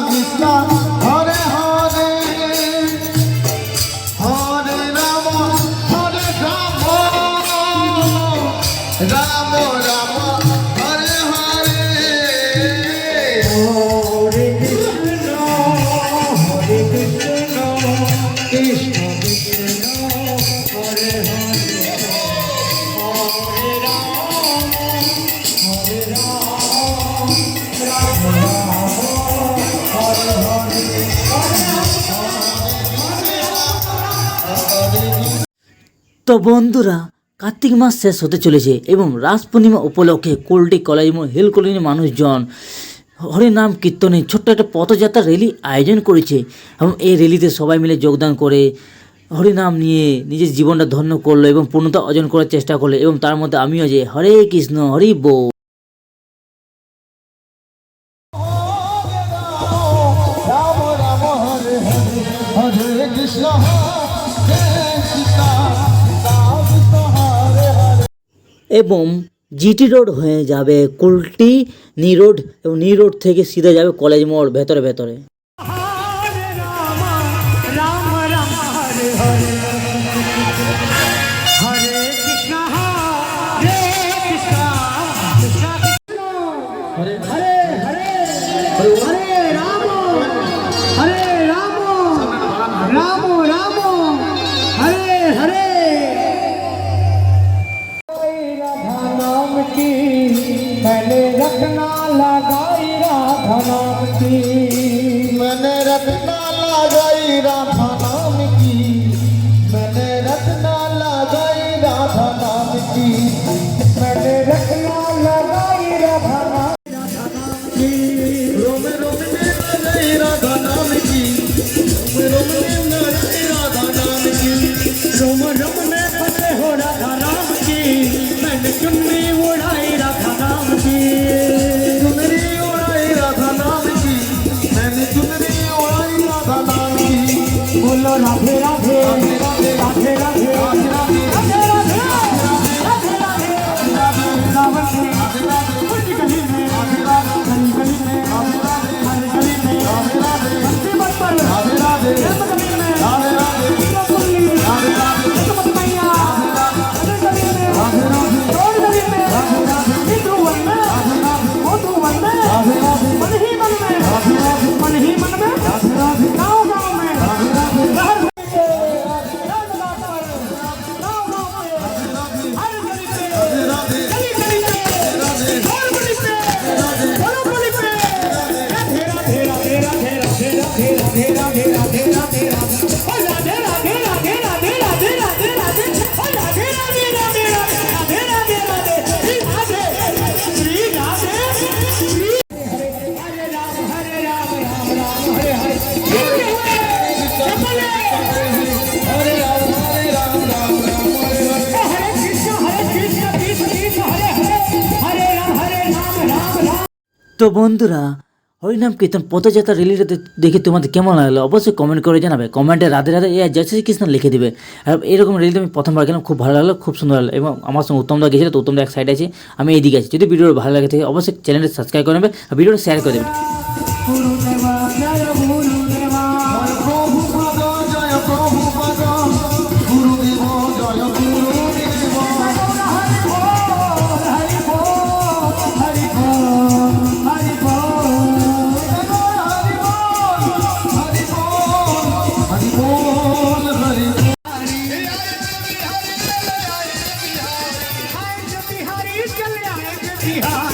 কৃষ্ণ হরে হরে হরে রাম রাম রাম হরে হরে হরে কৃষ্ণ কৃষ্ণ কৃষ্ণ হরে হরে হরে রাম রাম রাম হরে হরে। তো বন্ধুরা, কার্তিক মাস শেষ হতে চলেছে এবং রাস পূর্ণিমা উপলক্ষে কোল্ডি কলেজ এবং হিল কলোনির মানুষজন হরিনাম কীর্তনে ছোট্ট একটা পথযাত্রা র্যালি আয়োজন করেছে এবং এই র্যালিতে সবাই মিলে যোগদান করে হরিনাম নিয়ে নিজের জীবনটা ধন্য করলো এবং পূর্ণতা অর্জন করার চেষ্টা করলো এবং তার মধ্যে আমিও যে হরে কৃষ্ণ হরি বল। রাম রাম হরে হরে হরে কৃষ্ণ এবং জিটি রোড হয়ে যাবে কুলটি নি রোড এবং নি রোড থেকে সিধা যাবে কলেজ মোড় ভেতরে ভেতরে। मैंने रखना लगाई राधा नाम की मैंने रखना लगाई राधा नाम की मैंने रखना लगाई राधा नाम की मैंने रखना लगाई राधा नाम की रोम रोम में लगाई राधा नाम की रोम रोम में लगाई राधा नाम की रोम रोम में फते हो राधा नाम की मैंने चुन्नी उड़ाई राधा नाम की चुनरी उड़ाई राधा नाम की मैंने चुनरी उड़ाई राधा नाम की बोलो राधे राधे राधे राधे राधे राधे राधे रावण की राधे राधे गली गली में राधे राधे गली गली में राधे राधे हर गली में राधे राधे भक्ति मत पर राधे राधे गली में राधे राधे राधे राधे मत मैया राधे राधे राधे राधे और गली में राधे राधे तू वन में राधे राधे वो तू वन में राधे राधे मन ही मन में राधे राधे मन ही मन में राधे राधे गाँव गाँव में राधे राधे बाहर তো বন্ধুরা, হরিনাম কীর্তন পথযাত্রা র্যালিটা দেখে তোমাদের কেমন লাগলো অবশ্যই কমেন্ট করে জানাবে। কমেন্টে রাধে রাধে জয় শ্রী কৃষ্ণ লিখে দিবে। আর এরকম র্যালিতে আমি প্রথমবার গেলাম, খুব ভালো লাগলো, খুব সুন্দর লাগলো এবং আমার সঙ্গে উত্তমদা গেছিল। তো উত্তমদা এক সাইডে আছে, আমি এইদিকে আছি। যদি ভিডিও ভালো লাগে থাকে অবশ্যই চ্যানেলটা সাবস্ক্রাইব করে নেবে আর ভিডিওটা শেয়ার করে দেবে। बिहार